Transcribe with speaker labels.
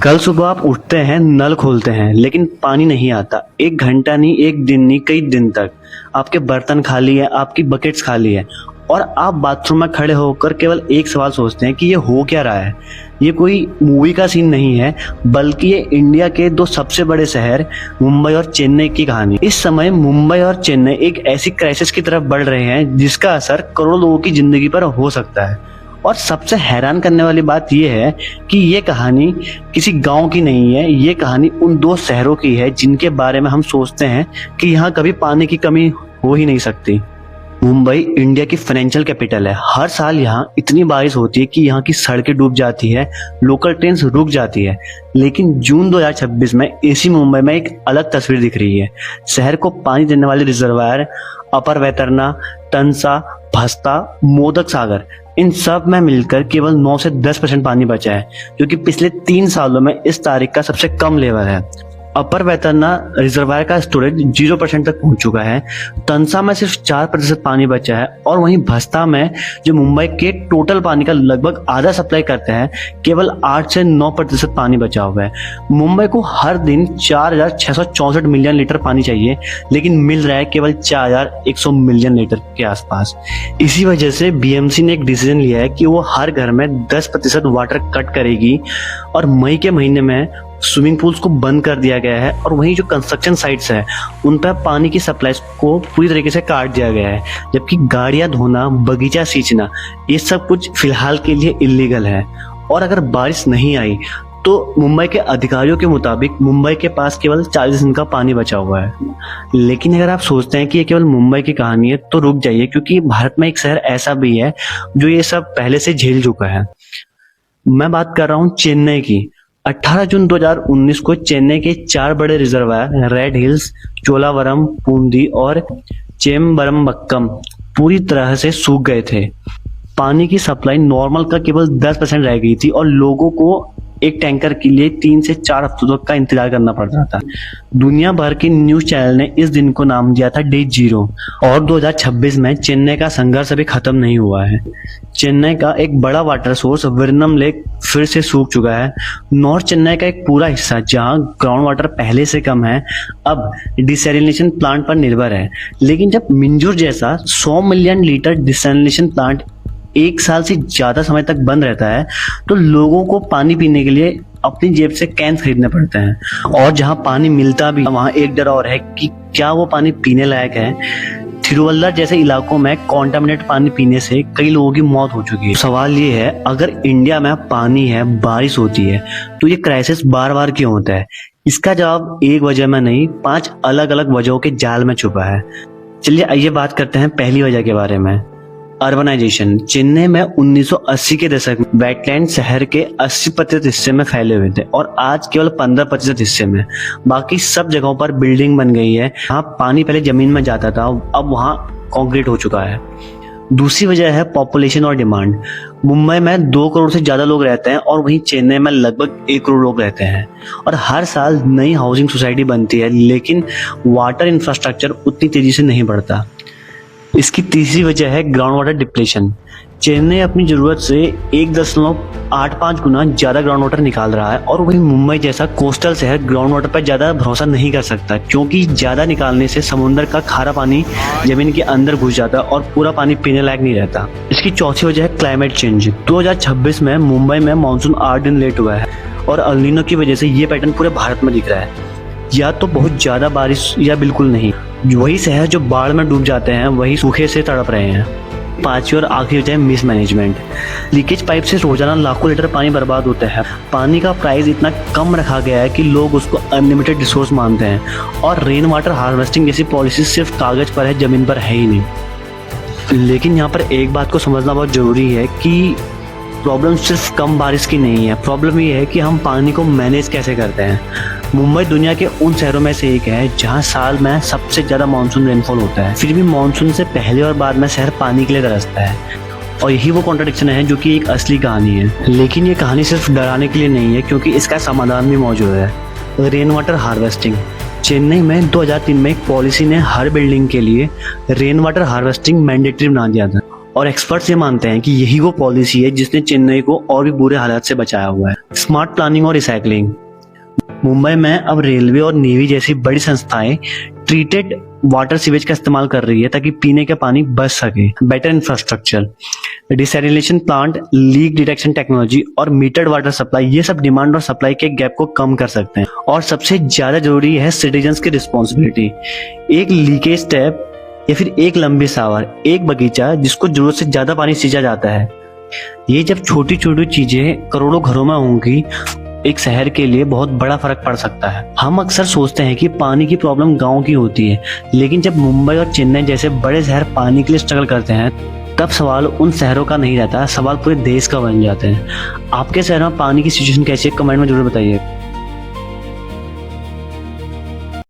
Speaker 1: कल सुबह आप उठते हैं, नल खोलते हैं, लेकिन पानी नहीं आता। 1 घंटा नहीं, 1 दिन नहीं, कई दिन तक आपके बर्तन खाली है, आपकी बकेट्स खाली है और आप बाथरूम में खड़े होकर केवल एक सवाल सोचते हैं कि ये हो क्या रहा है। ये कोई मूवी का सीन नहीं है, बल्कि ये इंडिया के दो सबसे बड़े शहर मुंबई और चेन्नई की कहानी। इस समय मुंबई और चेन्नई एक ऐसी क्राइसिस की तरफ बढ़ रहे हैं जिसका असर करोड़ों लोगों की जिंदगी पर हो सकता है। और सबसे हैरान करने वाली बात यह है कि ये कहानी किसी गांव की नहीं है, ये कहानी उन दो शहरों की है जिनके बारे में हम सोचते हैं कि यहाँ कभी पानी की कमी हो ही नहीं सकती। मुंबई इंडिया की फाइनेंशियल कैपिटल है। हर साल यहाँ इतनी बारिश होती है कि यहाँ की सड़कें डूब जाती है, लोकल ट्रेन रुक जाती है। लेकिन जून 2026 में इसी मुंबई में एक अलग तस्वीर दिख रही है। शहर को पानी देने वाले रिजर्वायर अपर वैतरना, तंसा, भस्ता, मोदक सागर, इन सब में मिलकर केवल 9 से 10% पानी बचा है, जो कि पिछले 3 सालों में इस तारीख का सबसे कम लेवल है। अपर वैतरना रिजर्वायर का स्टोरेज 0% तक पहुंच चुका है। तंसा में सिर्फ 4% पानी बचा है और वहीं भस्ता में, जो मुंबई के टोटल पानी का लगभग आधा सप्लाई करता है, केवल 8 से 9% पानी बचा हुआ है। मुंबई को हर दिन 4,664 मिलियन लीटर पानी चाहिए, लेकिन मिल रहा है केवल 4,100 मिलियन लीटर के आसपास। इसी वजह से बीएमसी ने एक डिसीजन लिया है कि वो हर घर में 10% वाटर कट करेगी और मई के महीने में स्विमिंग पूल्स को बंद कर दिया गया है। और वहीं जो कंस्ट्रक्शन साइट्स है उन पर पानी की सप्लाई को पूरी तरीके से काट दिया गया है, जबकि गाड़ियां धोना, बगीचा सींचना, ये सब कुछ फिलहाल के लिए इलीगल है। और अगर बारिश नहीं आई तो मुंबई के अधिकारियों के मुताबिक मुंबई के पास केवल 40 दिन का पानी बचा हुआ है। लेकिन अगर आप सोचते हैं कि ये केवल मुंबई की कहानी है तो रुक जाइए, क्योंकि भारत में एक शहर ऐसा भी है जो ये सब पहले से झेल चुका है। मैं बात कर रहा हूँ चेन्नई की। 18 जून 2019 को चेन्नई के 4 बड़े रिजर्वायर रेड हिल्स, चोलावरम, पूंदी और चेम्बरमबक्कम पूरी तरह से सूख गए थे। पानी की सप्लाई नॉर्मल का केवल 10% रह गई थी और लोगों को एक टैंकर के लिए 3 से 4 हफ्तों तक का इंतजार करना पड़ रहा था। दुनिया भर के न्यूज चैनल ने इस दिन को नाम दिया था डे 0। और 2026 में चेन्नई का संघर्ष अभी खत्म नहीं हुआ है। चेन्नई का एक बड़ा वाटर सोर्स विरनम लेक फिर से सूख चुका है। नॉर्थ चेन्नई का एक पूरा हिस्सा, जहां ग्राउंड वाटर पहले से कम है, अब डिसैलिनेशन प्लांट पर निर्भर है। लेकिन जब मिंजूर जैसा 100 मिलियन लीटर डिसैलिनेशन प्लांट 1 साल से ज्यादा समय तक बंद रहता है, तो लोगों को पानी पीने के लिए अपनी जेब से कैन खरीदने पड़ते हैं। और जहां पानी मिलता भी, वहां एक डर और है कि क्या वो पानी पीने लायक है। थिरुवल्लर जैसे इलाकों में कॉन्टामिनेट पानी पीने से कई लोगों की मौत हो चुकी है। सवाल ये है, अगर इंडिया में पानी है, बारिश होती है, तो ये क्राइसिस बार बार क्यों होता है? इसका जवाब एक वजह में नहीं, 5 अलग अलग वजहों के जाल में छुपा है। चलिए आइए बात करते हैं पहली वजह के बारे में। अर्बनाइजेशन। चेन्नई में 1980 के दशक में वेटलैंड शहर के 80% हिस्से में फैले हुए थे और आज केवल 15% हिस्से में। बाकी सब जगहों पर बिल्डिंग बन गई है। यहाँ पानी पहले जमीन में जाता था, अब वहाँ कंक्रीट हो चुका है। दूसरी वजह है पॉपुलेशन और डिमांड। मुंबई में 2 करोड़ से ज्यादा लोग रहते हैं और वहीं चेन्नई में लगभग 1 करोड़ लोग रहते हैं और हर साल नई हाउसिंग सोसाइटी बनती है, लेकिन वाटर इंफ्रास्ट्रक्चर उतनी तेजी से नहीं बढ़ता। इसकी तीसरी वजह है ग्राउंड वाटर डिप्लेशन। चेन्नई अपनी जरूरत से 1.85 गुना ज्यादा ग्राउंड वाटर निकाल रहा है और वहीं मुंबई जैसा कोस्टल शहर ग्राउंड वाटर पर ज्यादा भरोसा नहीं कर सकता, क्योंकि ज्यादा निकालने से समुद्र का खारा पानी जमीन के अंदर घुस जाता है और पूरा पानी पीने लायक नहीं रहता। इसकी चौथी वजह है क्लाइमेट चेंज। 2026 में मुंबई में मानसून 8 दिन लेट हुआ है और अल नीनो की वजह से ये पैटर्न पूरे भारत में दिख रहा है। या तो बहुत ज्यादा बारिश या बिल्कुल नहीं। वही शहर जो बाढ़ में डूब जाते हैं वही सूखे से तड़प रहे हैं। पांचवी और आखिरी वजह है मिसमैनेजमेंट। लीकेज पाइप से रोजाना लाखों लीटर पानी बर्बाद होता है। पानी का प्राइस इतना कम रखा गया है कि लोग उसको अनलिमिटेड रिसोर्स मानते हैं और रेन वाटर हार्वेस्टिंग जैसी पॉलिसी सिर्फ कागज पर है, जमीन पर है ही नहीं। लेकिन यहाँ पर एक बात को समझना बहुत जरूरी है कि प्रॉब्लम सिर्फ कम बारिश की नहीं है। प्रॉब्लम ये है कि हम पानी को मैनेज कैसे करते हैं। मुंबई दुनिया के उन शहरों में से एक है जहां साल में सबसे ज्यादा मानसून रेनफॉल होता है, फिर भी मानसून से पहले और बाद में शहर पानी के लिए तरसता है। और यही वो कॉन्ट्रडिक्शन है जो कि एक असली कहानी है। लेकिन ये कहानी सिर्फ डराने के लिए नहीं है, क्योंकि इसका समाधान भी मौजूद है। Rain water harvesting. चेन्नई में 2003 में एक पॉलिसी ने हर बिल्डिंग के लिए रेन वाटर हार्वेस्टिंग मैंडेटरी बना दिया था और एक्सपर्ट्स ये मानते हैं कि यही वो पॉलिसी है जिसने चेन्नई को और भी बुरे हालात से बचाया हुआ है। स्मार्ट प्लानिंग और रिसाइकलिंग। मुंबई में अब रेलवे और नेवी जैसी बड़ी संस्थाएं ट्रीटेड वाटर सीवेज का इस्तेमाल कर रही है ताकि पीने का पानी बच सके। Better infrastructure, desalination plant, leak detection technology और मीटर्ड वाटर सप्लाई, ये सब डिमांड और सप्लाई के गैप को कम कर सकते हैं। और सबसे ज्यादा जरूरी है सिटीजन्स की रिस्पॉन्सिबिलिटी। एक लीकेज टैप या फिर एक लंबी सावर, एक बगीचा जिसको जरूरत से ज्यादा पानी सींचा जाता है, ये जब छोटी छोटी चीजें करोड़ों घरों में होंगी, एक शहर के लिए बहुत बड़ा फर्क पड़ सकता है। हम अक्सर सोचते हैं कि पानी की प्रॉब्लम गांव की होती है, लेकिन जब मुंबई और चेन्नई जैसे बड़े शहर पानी के लिए स्ट्रगल करते हैं, तब सवाल उन शहरों का नहीं रहता, सवाल पूरे देश का बन जाते हैं। आपके शहर में पानी की सिचुएशन कैसी है, कमेंट में जरूर बताइए।